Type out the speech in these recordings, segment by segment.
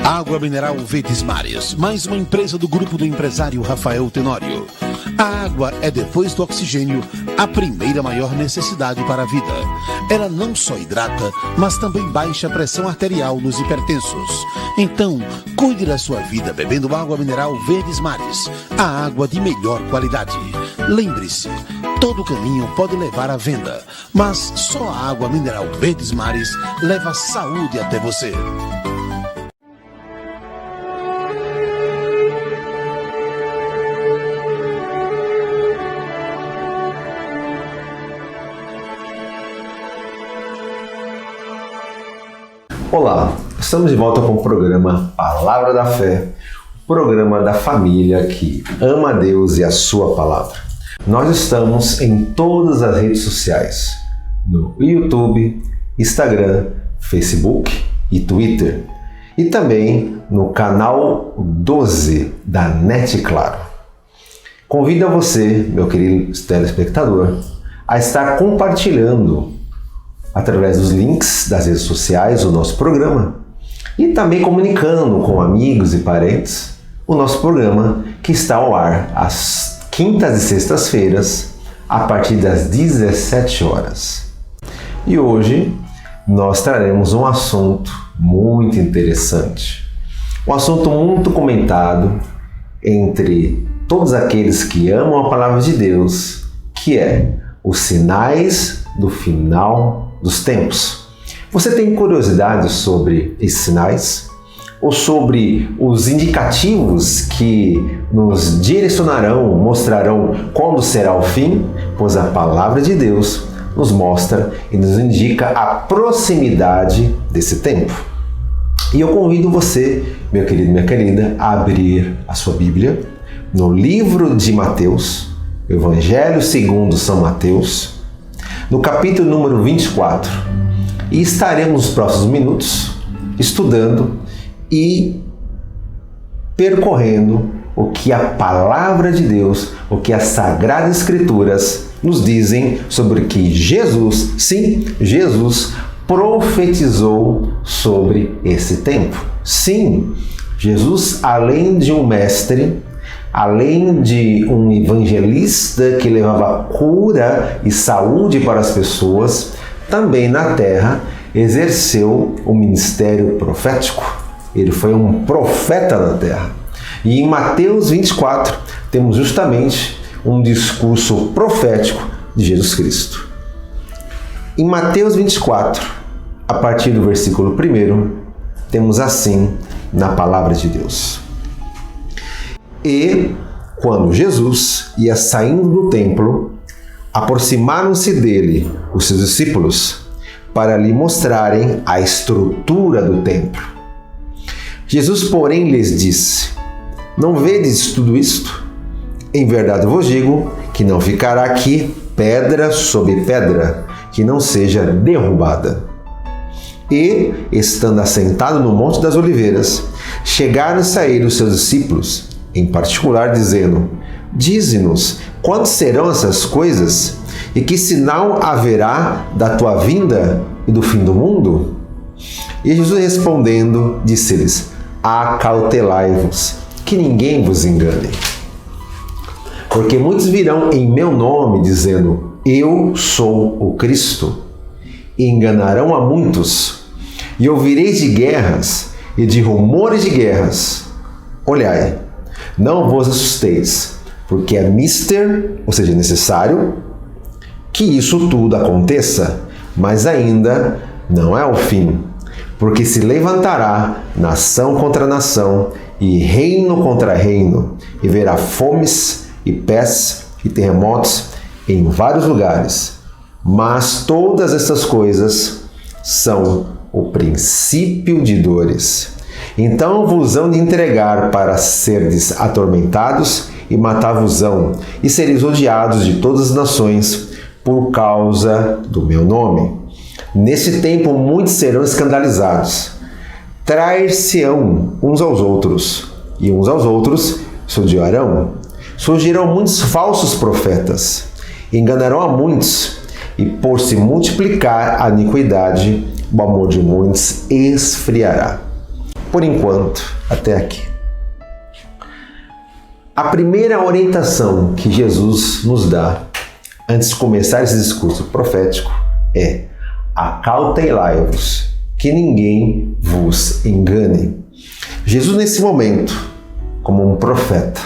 Água mineral Verdes Mares, mais uma empresa do grupo do empresário Rafael Tenório. A água é, depois do oxigênio, a primeira maior necessidade para a vida. Ela não só hidrata, mas também baixa a pressão arterial nos hipertensos. Então, cuide da sua vida bebendo água mineral Verdes Mares, a água de melhor qualidade. Lembre-se, todo caminho pode levar à venda, mas só a água mineral Verdes Mares leva saúde até você. Olá, estamos de volta com o programa Palavra da Fé, o programa da família que ama a Deus e a sua palavra. Nós estamos em todas as redes sociais, no YouTube, Instagram, Facebook e Twitter, e também no canal 12 da NET Claro. Convido a você, meu querido telespectador, a estar compartilhando através dos links das redes sociais o nosso programa e também comunicando com amigos e parentes o nosso programa que está ao ar às quintas e sextas-feiras a partir das 17 horas. E hoje nós traremos um assunto muito interessante, um assunto muito comentado entre todos aqueles que amam a palavra de Deus, que é os sinais do final dos tempos. Você tem curiosidade sobre esses sinais? Ou sobre os indicativos que nos direcionarão, mostrarão quando será o fim? Pois a palavra de Deus nos mostra e nos indica a proximidade desse tempo. E eu convido você, meu querido e minha querida, a abrir a sua Bíblia no livro de Mateus, Evangelho segundo São Mateus, no capítulo número 24, e estaremos nos próximos minutos estudando e percorrendo o que a palavra de Deus, o que as Sagradas Escrituras nos dizem sobre o que Jesus, sim, Jesus profetizou sobre esse tempo. Sim, Jesus, além de um mestre, além de um evangelista que levava cura e saúde para as pessoas, também na terra exerceu o ministério profético. Ele foi um profeta na terra. E em Mateus 24 temos justamente um discurso profético de Jesus Cristo. Em Mateus 24, a partir do versículo 1, temos assim na palavra de Deus: E, quando Jesus ia saindo do templo, aproximaram-se dele os seus discípulos para lhe mostrarem a estrutura do templo. Jesus, porém, lhes disse: Não vedes tudo isto? Em verdade vos digo que não ficará aqui pedra sobre pedra, que não seja derrubada. E, estando assentado no Monte das Oliveiras, chegaram-se a ele os seus discípulos, em particular, dizendo: Dize-nos, quando serão essas coisas? E que sinal haverá da tua vinda e do fim do mundo? E Jesus respondendo, disse-lhes: Acautelai-vos, que ninguém vos engane. Porque muitos virão em meu nome, dizendo: Eu sou o Cristo, e enganarão a muitos. E ouvireis de guerras e de rumores de guerras. Olhai, não vos assusteis, porque é mister, ou seja, necessário, que isso tudo aconteça, mas ainda não é o fim, porque se levantará nação contra nação e reino contra reino, e verá fomes e pestes e terremotos em vários lugares. Mas todas essas coisas são o princípio de dores. Então vos hão de entregar para serdes atormentados e matar-vos-ão, e sereis odiados de todas as nações por causa do meu nome. Nesse tempo muitos serão escandalizados, trair-se-ão uns aos outros, e uns aos outros se odiarão. Surgirão muitos falsos profetas, enganarão a muitos, e por se multiplicar a iniquidade, o amor de muitos esfriará. por enquanto, até aqui. A primeira orientação que Jesus nos dá antes de começar esse discurso profético é: acautelai-vos, que ninguém vos engane. Jesus, nesse momento, como um profeta,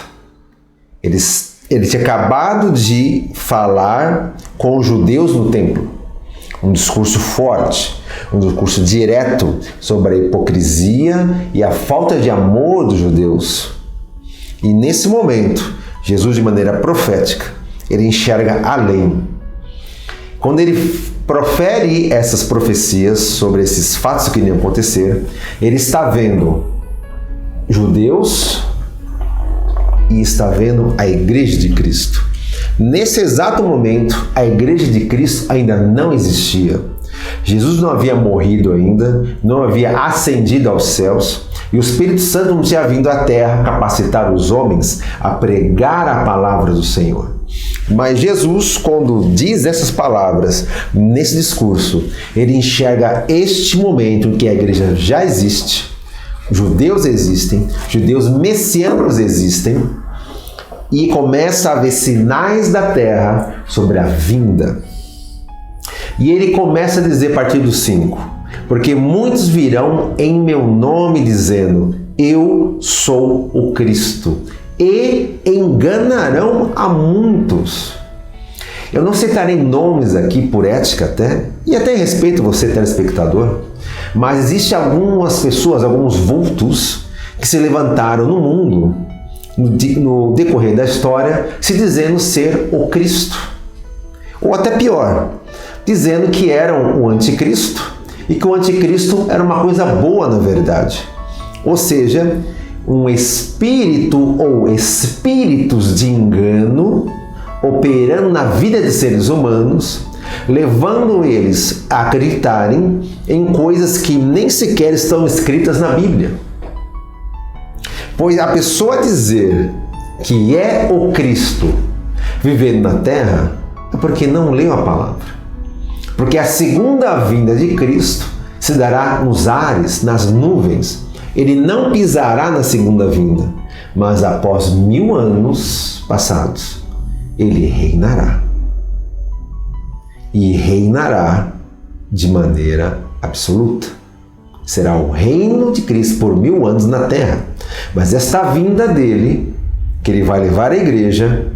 ele tinha acabado de falar com os judeus no templo. Um discurso forte, um discurso direto sobre a hipocrisia e a falta de amor dos judeus. E nesse momento, Jesus, de maneira profética, ele enxerga além. Quando ele profere essas profecias sobre esses fatos que iriam acontecer, ele está vendo judeus e está vendo a Igreja de Cristo. Nesse exato momento, a Igreja de Cristo ainda não existia. Jesus não havia morrido ainda, não havia ascendido aos céus, e o Espírito Santo não tinha vindo à terra capacitar os homens a pregar a palavra do Senhor. Mas Jesus, quando diz essas palavras nesse discurso, ele enxerga este momento em que a igreja já existe, judeus existem, judeus messiânicos existem, e começa a ver sinais da terra sobre a vinda. E ele começa a dizer a partir do 5: porque muitos virão em meu nome dizendo, eu sou o Cristo, e enganarão a muitos. Eu não citarei nomes aqui por ética até, e até respeito você, telespectador, mas existe algumas pessoas, alguns vultos que se levantaram no mundo, no decorrer da história, se dizendo ser o Cristo. Ou até pior, dizendo que eram o anticristo e que o anticristo era uma coisa boa na verdade. Ou seja, um espírito ou espíritos de engano operando na vida de seres humanos, levando eles a acreditarem em coisas que nem sequer estão escritas na Bíblia. Pois a pessoa dizer que é o Cristo vivendo na terra é porque não leu a palavra. Porque a segunda vinda de Cristo se dará nos ares, nas nuvens. Ele não pisará na segunda vinda, mas após 1000 anos passados, ele reinará. E reinará de maneira absoluta. Será o reino de Cristo por 1000 anos na terra. Mas esta vinda dele, que ele vai levar à igreja,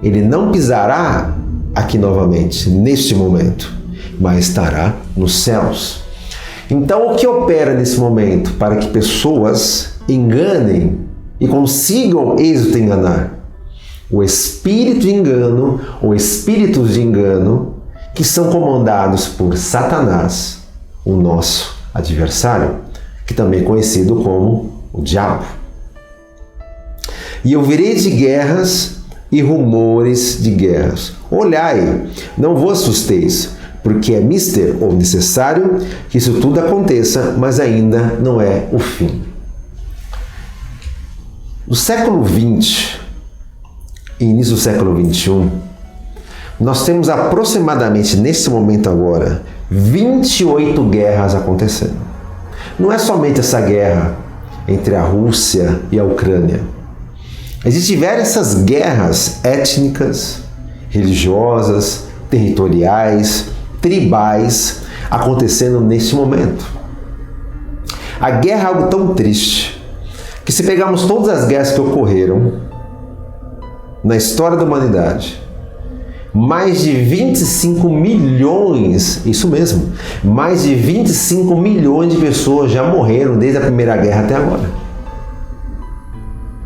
ele não pisará aqui novamente, neste momento, mas estará nos céus. Então, o que opera nesse momento para que pessoas enganem e consigam êxito em enganar? O espírito de engano ou espíritos de engano que são comandados por Satanás, o nosso adversário, que também é conhecido como o diabo. E ouvirei de guerras e rumores de guerras. Olhai, não vos assusteis, porque é mister ou necessário que isso tudo aconteça, mas ainda não é o fim. No século XX e início do século XXI, nós temos aproximadamente, nesse momento agora, 28 guerras acontecendo. Não é somente essa guerra entre a Rússia e a Ucrânia. Existem diversas guerras étnicas, religiosas, territoriais, tribais acontecendo neste momento. A guerra é algo tão triste que, se pegarmos todas as guerras que ocorreram na história da humanidade, mais de 25 milhões, isso mesmo, mais de 25 milhões de pessoas já morreram desde a Primeira Guerra até agora.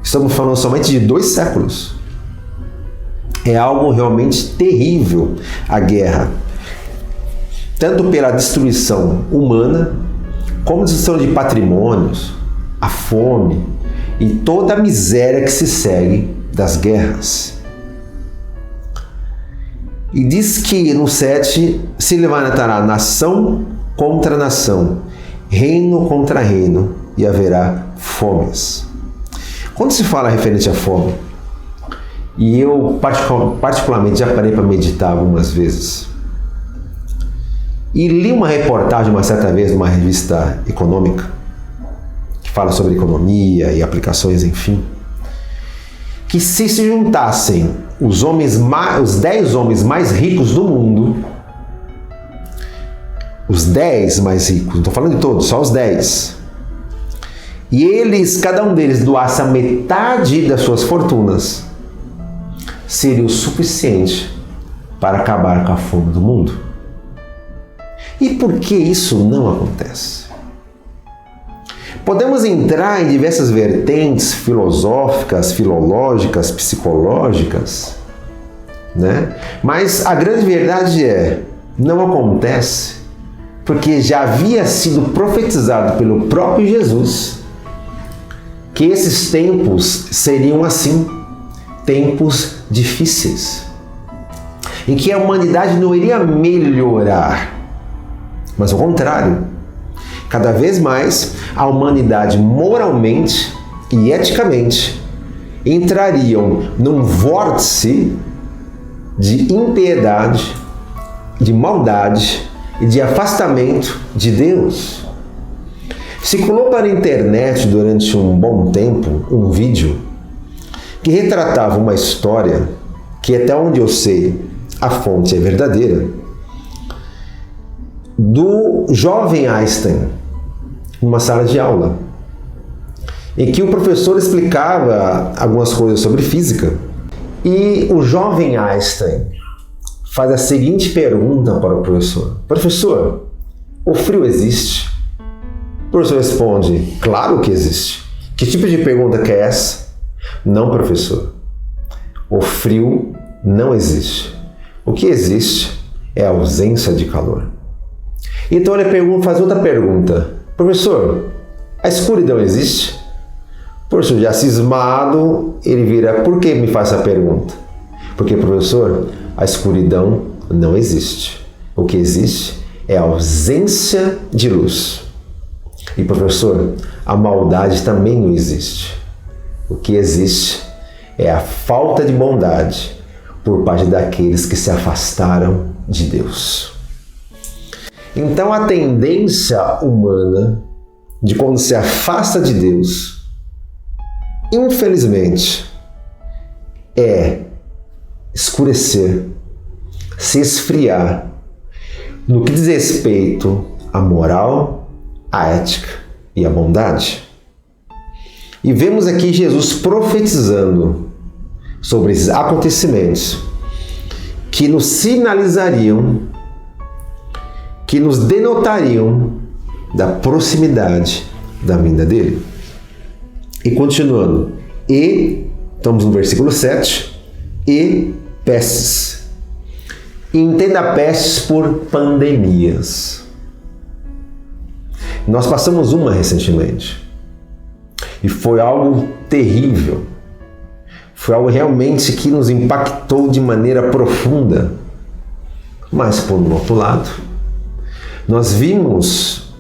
Estamos falando somente de 2 séculos. É algo realmente terrível a guerra. Tanto pela destruição humana, como destruição de patrimônios, a fome e toda a miséria que se segue das guerras. E diz que no 7 se levantará nação contra nação, reino contra reino, e haverá fomes. Quando se fala referente à fome, e eu particularmente já parei para meditar algumas vezes, e li uma reportagem uma certa vez numa revista econômica, que fala sobre economia e aplicações, enfim, que se juntassem os 10 homens mais ricos do mundo, os 10 mais ricos, não estou falando de todos, só os 10, e eles, cada um deles, doasse a metade das suas fortunas, seria o suficiente para acabar com a fome do mundo. E por que isso não acontece? Podemos entrar em diversas vertentes filosóficas, filológicas, psicológicas, né? Mas a grande verdade não acontece porque já havia sido profetizado pelo próprio Jesus que esses tempos seriam assim, tempos difíceis, em que a humanidade não iria melhorar, mas ao contrário, cada vez mais a humanidade moralmente e eticamente entrariam num vórtice de impiedade, de maldade e de afastamento de Deus. Circulou para a internet durante um bom tempo um vídeo que retratava uma história que, até onde eu sei, a fonte é verdadeira, do jovem Einstein, numa sala de aula, em que o professor explicava algumas coisas sobre física, e o jovem Einstein faz a seguinte pergunta para o professor: professor, o frio existe? O professor responde: claro que existe. Que tipo de pergunta que é essa? Não, professor, o frio não existe. O que existe é a ausência de calor. Então ele faz outra pergunta: professor, a escuridão existe? O professor, já cismado, ele vira: por que me faz essa pergunta? Porque, professor, a escuridão não existe. O que existe é a ausência de luz. E, professor, a maldade também não existe. O que existe é a falta de bondade por parte daqueles que se afastaram de Deus. Então, a tendência humana de quando se afasta de Deus, infelizmente, é escurecer, se esfriar no que diz respeito à moral, à ética e à bondade. E vemos aqui Jesus profetizando sobre esses acontecimentos que nos sinalizariam, que nos denotariam da proximidade da vinda dele. E continuando, estamos no versículo 7, e pestes. Entenda pestes por pandemias. Nós passamos uma recentemente e foi algo terrível. Foi algo realmente que nos impactou de maneira profunda. Mas, por outro lado, nós vimos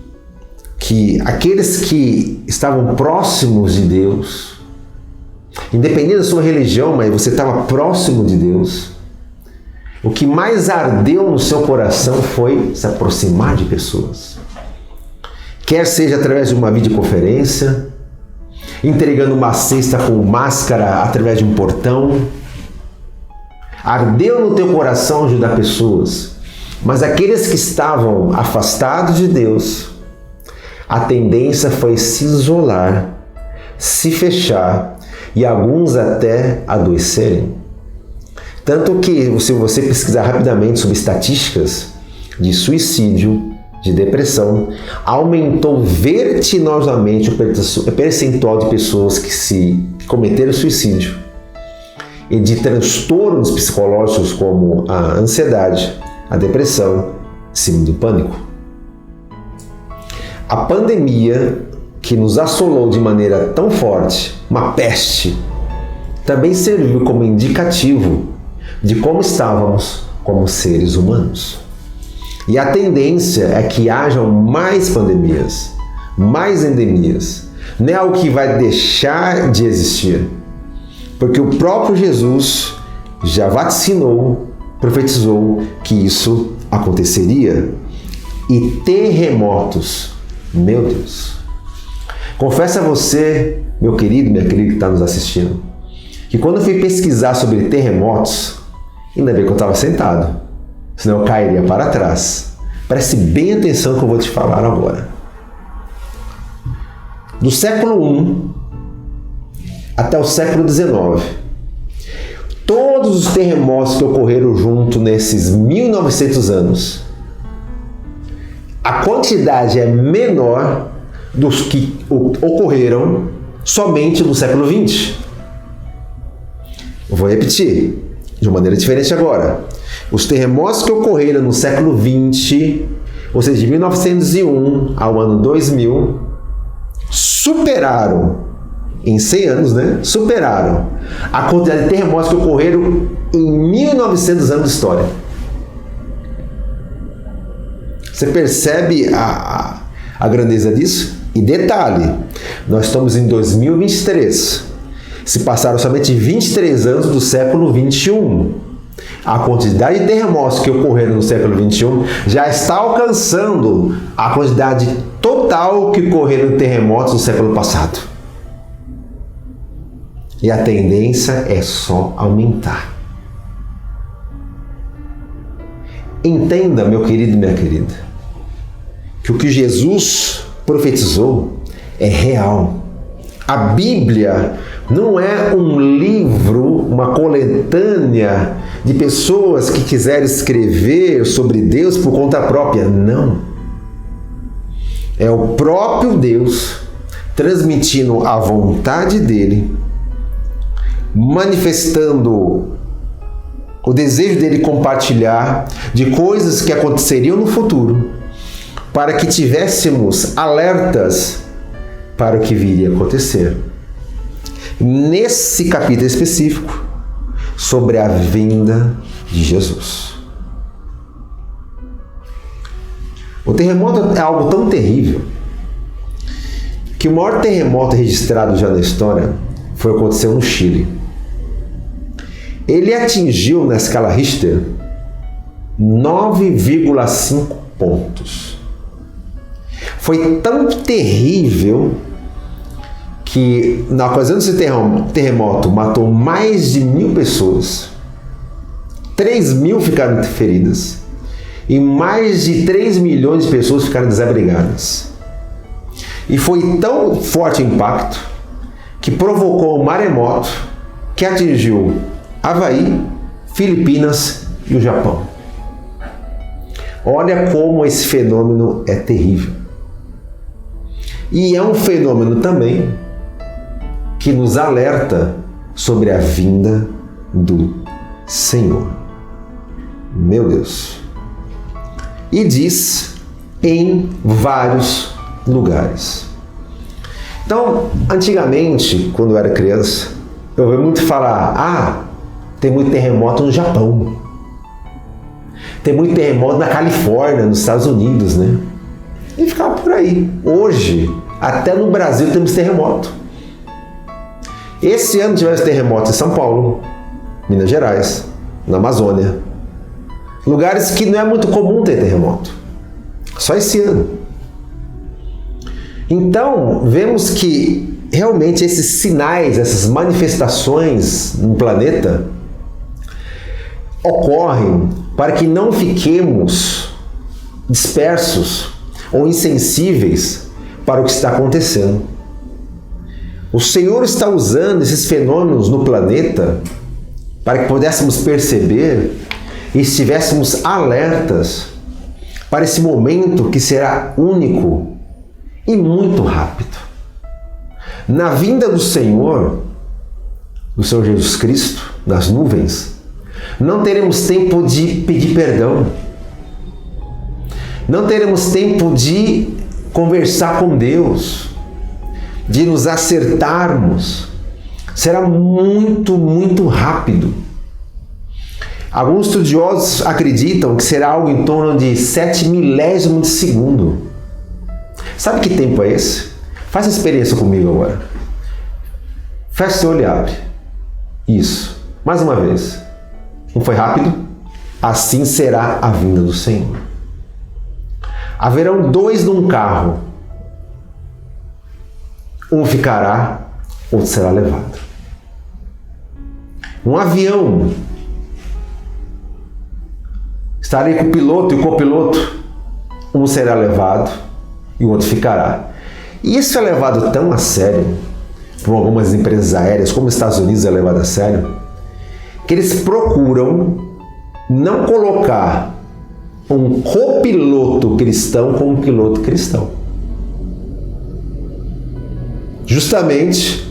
que aqueles que estavam próximos de Deus, independente da sua religião, mas você estava próximo de Deus, o que mais ardeu no seu coração foi se aproximar de pessoas. Quer seja através de uma videoconferência, entregando uma cesta com máscara através de um portão. Ardeu no teu coração ajudar pessoas. Mas aqueles que estavam afastados de Deus, a tendência foi se isolar, se fechar e alguns até adoecerem. Tanto que, se você pesquisar rapidamente sobre estatísticas de suicídio, de depressão, aumentou vertiginosamente o percentual de pessoas que cometeram suicídio e de transtornos psicológicos como a ansiedade, a depressão, síndrome do pânico. A pandemia que nos assolou de maneira tão forte, uma peste, também serviu como indicativo de como estávamos como seres humanos. E a tendência é que hajam mais pandemias, mais endemias. Não é algo que vai deixar de existir, porque o próprio Jesus já vaticinou, profetizou que isso aconteceria. E terremotos, meu Deus! Confesso a você, meu querido, minha querida que está nos assistindo, que quando eu fui pesquisar sobre terremotos, ainda bem que eu estava sentado, senão eu cairia para trás. Preste bem atenção no que eu vou te falar agora. Do século I até o século XIX, todos os terremotos que ocorreram junto nesses 1900 anos, a quantidade é menor dos que ocorreram somente no século XX. Eu vou repetir, de uma maneira diferente agora. Os terremotos que ocorreram no século XX, ou seja, de 1901 ao ano 2000, superaram, em 100 anos, né? Superaram a quantidade de terremotos que ocorreram em 1900 anos de história. Você percebe a grandeza disso? E detalhe, nós estamos em 2023. Se passaram somente 23 anos do século 21. A quantidade de terremotos que ocorreram no século 21 já está alcançando a quantidade total que ocorreram em terremotos no século passado. E a tendência é só aumentar. Entenda, meu querido e minha querida, que o que Jesus profetizou é real. A Bíblia não é um livro, uma coletânea de pessoas que quiserem escrever sobre Deus por conta própria. Não. É o próprio Deus transmitindo a vontade dele, manifestando o desejo dele compartilhar de coisas que aconteceriam no futuro, para que tivéssemos alertas para o que viria a acontecer. Nesse capítulo específico, sobre a vinda de Jesus. O terremoto é algo tão terrível que o maior terremoto registrado já na história aconteceu no Chile. Ele atingiu na escala Richter 9,5 pontos. Foi tão terrível que na ocasião desse terremoto matou mais de 1.000 pessoas, 3.000 ficaram feridas e mais de 3 milhões de pessoas ficaram desabrigadas. E foi tão forte o impacto que provocou um maremoto que atingiu Havaí, Filipinas e o Japão. Olha como esse fenômeno é terrível. E é um fenômeno também que nos alerta sobre a vinda do Senhor. Meu Deus. E diz em vários lugares. Então, antigamente, quando eu era criança, eu ouvi muito falar, tem muito terremoto no Japão. Tem muito terremoto na Califórnia, nos Estados Unidos, né? E ficava por aí. Hoje, até no Brasil temos terremoto. Esse ano tivemos terremotos em São Paulo, Minas Gerais, na Amazônia. Lugares que não é muito comum ter terremoto. Só esse ano. Então, vemos que realmente esses sinais, essas manifestações no planeta ocorrem para que não fiquemos dispersos ou insensíveis para o que está acontecendo. O Senhor está usando esses fenômenos no planeta para que pudéssemos perceber e estivéssemos alertas para esse momento que será único e muito rápido. Na vinda do Senhor Jesus Cristo, nas nuvens, não teremos tempo de pedir perdão. Não teremos tempo de conversar com Deus, de nos acertarmos. Será muito, muito rápido. Alguns estudiosos acreditam que será algo em torno de 7 milésimos de segundo. Sabe que tempo é esse? Faça a experiência comigo agora. Feche seu olho e abre. Isso. Mais uma vez. Não foi rápido? Assim será a vinda do Senhor. Haverão 2 num carro. um ficará, outro será levado. Um avião está ali com o piloto e o copiloto, um será levado e o outro ficará. E isso é levado tão a sério por algumas empresas aéreas, como os Estados Unidos é levado a sério, que eles procuram não colocar um copiloto cristão com um piloto cristão. Justamente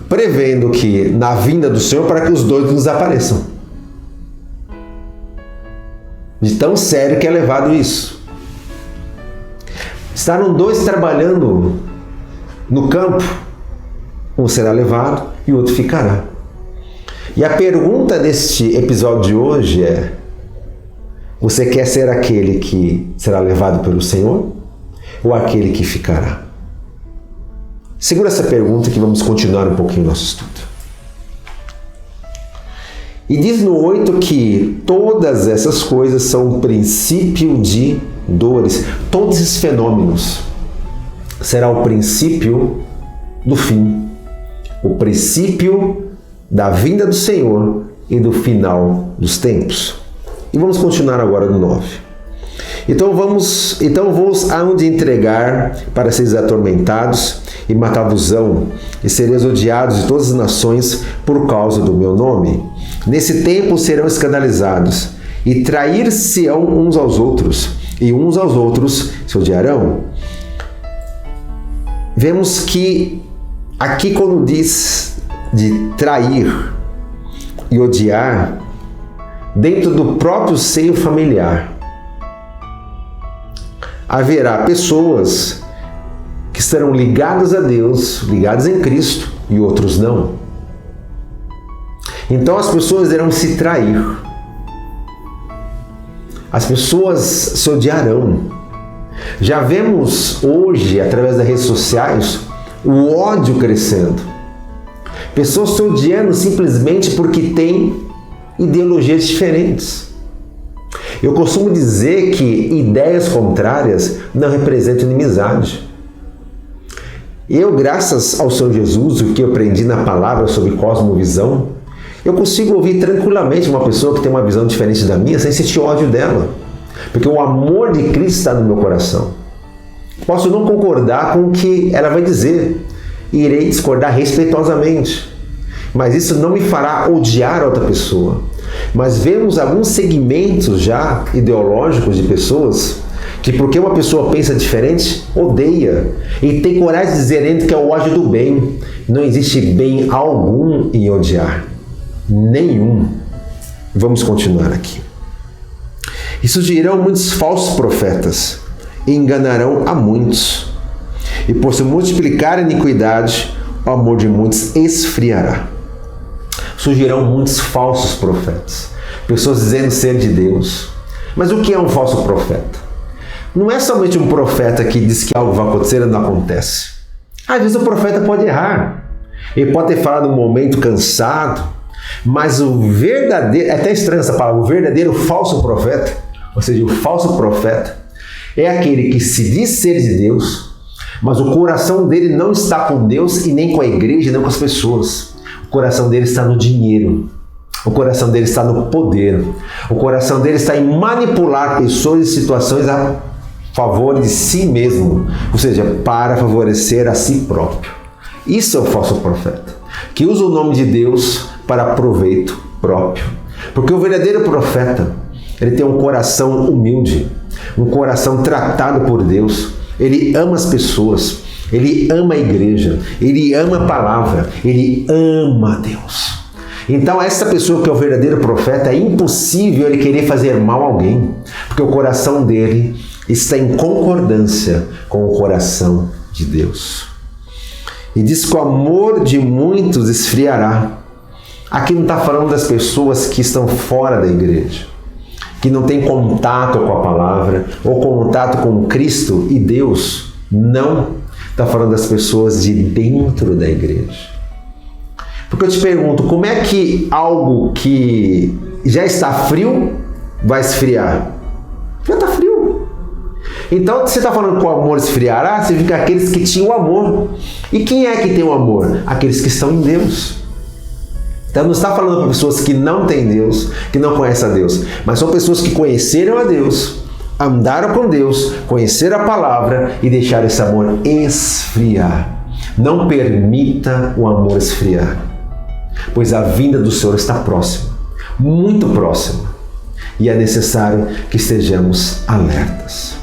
prevendo que na vinda do Senhor, para que os dois nos apareçam. De tão sério que é levado isso. Estarão dois trabalhando no campo, um será levado e o outro ficará. E a pergunta deste episódio de hoje é: você quer ser aquele que será levado pelo Senhor ou aquele que ficará? Segura essa pergunta que vamos continuar um pouquinho o nosso estudo. E diz no 8 que todas essas coisas são um princípio de dores. Todos esses fenômenos será o princípio do fim, o princípio da vinda do Senhor e do final dos tempos. E vamos continuar agora no 9. Então vos hão de entregar para seres atormentados e matar-vos-ão, e sereis odiados de todas as nações por causa do meu nome. Nesse tempo serão escandalizados, e trair-se-ão uns aos outros, e uns aos outros se odiarão. Vemos que aqui, quando diz de trair e odiar, dentro do próprio seio familiar, haverá pessoas que estarão ligadas a Deus, ligadas em Cristo, e outros não. Então as pessoas irão se trair. As pessoas se odiarão. Já vemos hoje, através das redes sociais, o ódio crescendo. Pessoas se odiando simplesmente porque têm ideologias diferentes. Eu costumo dizer que ideias contrárias não representam inimizade. Eu, graças ao Senhor Jesus, o que eu aprendi na palavra sobre cosmovisão, eu consigo ouvir tranquilamente uma pessoa que tem uma visão diferente da minha sem sentir ódio dela. Porque o amor de Cristo está no meu coração. Posso não concordar com o que ela vai dizer, e irei discordar respeitosamente. Mas isso não me fará odiar a outra pessoa. Mas vemos alguns segmentos já ideológicos de pessoas que, porque uma pessoa pensa diferente, odeia. E tem coragem de dizer que é o ódio do bem. Não existe bem algum em odiar. Nenhum. Vamos continuar aqui. E surgirão muitos falsos profetas, e enganarão a muitos. E por se multiplicar a iniquidade, o amor de muitos esfriará. Surgirão muitos falsos profetas, pessoas dizendo ser de Deus. Mas o que é um falso profeta? Não é somente um profeta que diz que algo vai acontecer e não acontece. Às vezes o profeta pode errar. Ele pode ter falado num momento cansado, mas o verdadeiro, é até estranha essa palavra, o verdadeiro falso profeta, ou seja, o falso profeta, é aquele que se diz ser de Deus, mas o coração dele não está com Deus e nem com a igreja, nem com as pessoas. O coração dele está no dinheiro. O coração dele está no poder. O coração dele está em manipular pessoas e situações a favor de si mesmo. Ou seja, para favorecer a si próprio. Isso é o falso profeta, que usa o nome de Deus para proveito próprio. Porque o verdadeiro profeta, ele tem um coração humilde, um coração tratado por Deus. Ele ama as pessoas. Ele ama a igreja, ele ama a palavra, ele ama a Deus. Então essa pessoa que é o verdadeiro profeta, é impossível ele querer fazer mal a alguém, porque o coração dele está em concordância com o coração de Deus. E diz que o amor de muitos esfriará. Aqui não está falando das pessoas que estão fora da igreja, que não têm contato com a palavra, ou contato com Cristo e Deus. Não. Está falando das pessoas de dentro da igreja. Porque eu te pergunto, como é que algo que já está frio vai esfriar? Já está frio. Então, você está falando que o amor esfriará, significa aqueles que tinham o amor. E quem é que tem o amor? Aqueles que estão em Deus. Então, não está falando para pessoas que não têm Deus, que não conhecem a Deus, mas são pessoas que conheceram a Deus, andaram com Deus, conheceram a palavra e deixaram esse amor esfriar. Não permita o amor esfriar, pois a vinda do Senhor está próxima, muito próxima, e é necessário que estejamos alertas.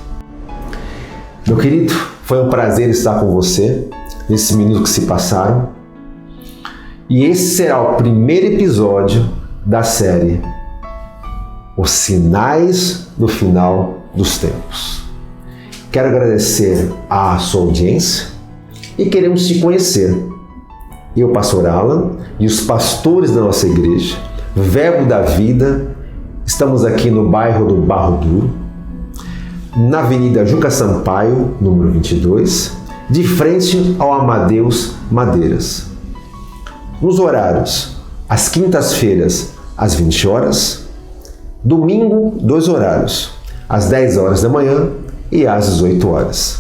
Meu querido, foi um prazer estar com você nesses minutos que se passaram. E esse será o primeiro episódio da série Os Sinais do Final dos Tempos. Quero agradecer a sua audiência e queremos te conhecer. Eu, pastor Alan, e os pastores da nossa igreja, Verbo da Vida, estamos aqui no bairro do Barro Duro, na Avenida Juca Sampaio, número 22, de frente ao Amadeus Madeiras. Nos horários, às quintas-feiras, às 20 horas, domingo, 2 horários, às 10 horas da manhã e às 18 horas.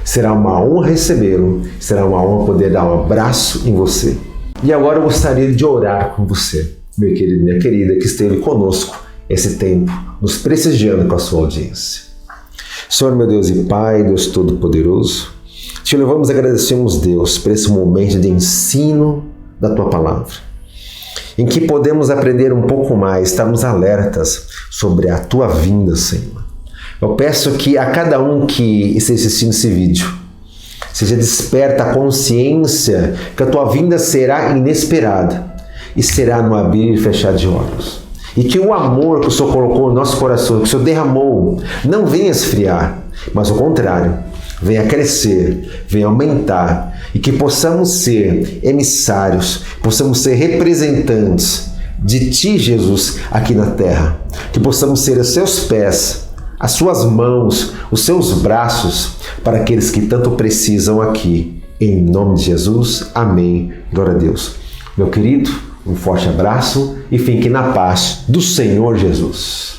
Será uma honra recebê-lo, será uma honra poder dar um abraço em você. E agora eu gostaria de orar com você, meu querido e minha querida, que esteve conosco esse tempo, nos prestigiando com a sua audiência. Senhor, meu Deus e Pai, Deus Todo-Poderoso, te louvamos e agradecemos, Deus, por esse momento de ensino da Tua Palavra, em que podemos aprender um pouco mais, estarmos alertas sobre a Tua vinda, Senhor. Eu peço que a cada um que esteja assistindo esse vídeo, seja desperta a consciência que a Tua vinda será inesperada e será no abrir e fechar de olhos. E que o amor que o Senhor colocou no nosso coração, que o Senhor derramou, não venha esfriar, mas ao contrário, venha crescer, venha aumentar, e que possamos ser emissários, possamos ser representantes de Ti, Jesus, aqui na terra. Que possamos ser os Seus pés, as Suas mãos, os Seus braços, para aqueles que tanto precisam aqui. Em nome de Jesus, amém. Glória a Deus. Meu querido, um forte abraço e fique na paz do Senhor Jesus.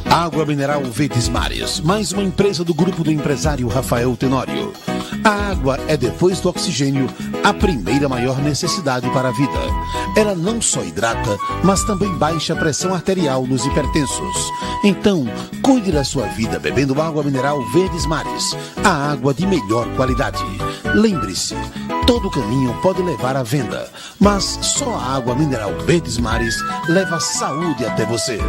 Água mineral Verdes Mares, mais uma empresa do grupo do empresário Rafael Tenório. A água é, depois do oxigênio, a primeira maior necessidade para a vida. Ela não só hidrata, mas também baixa a pressão arterial nos hipertensos. Então, cuide da sua vida bebendo água mineral Verdes Mares, a água de melhor qualidade. Lembre-se, todo caminho pode levar à venda, mas só a água mineral Verdes Mares leva saúde até você.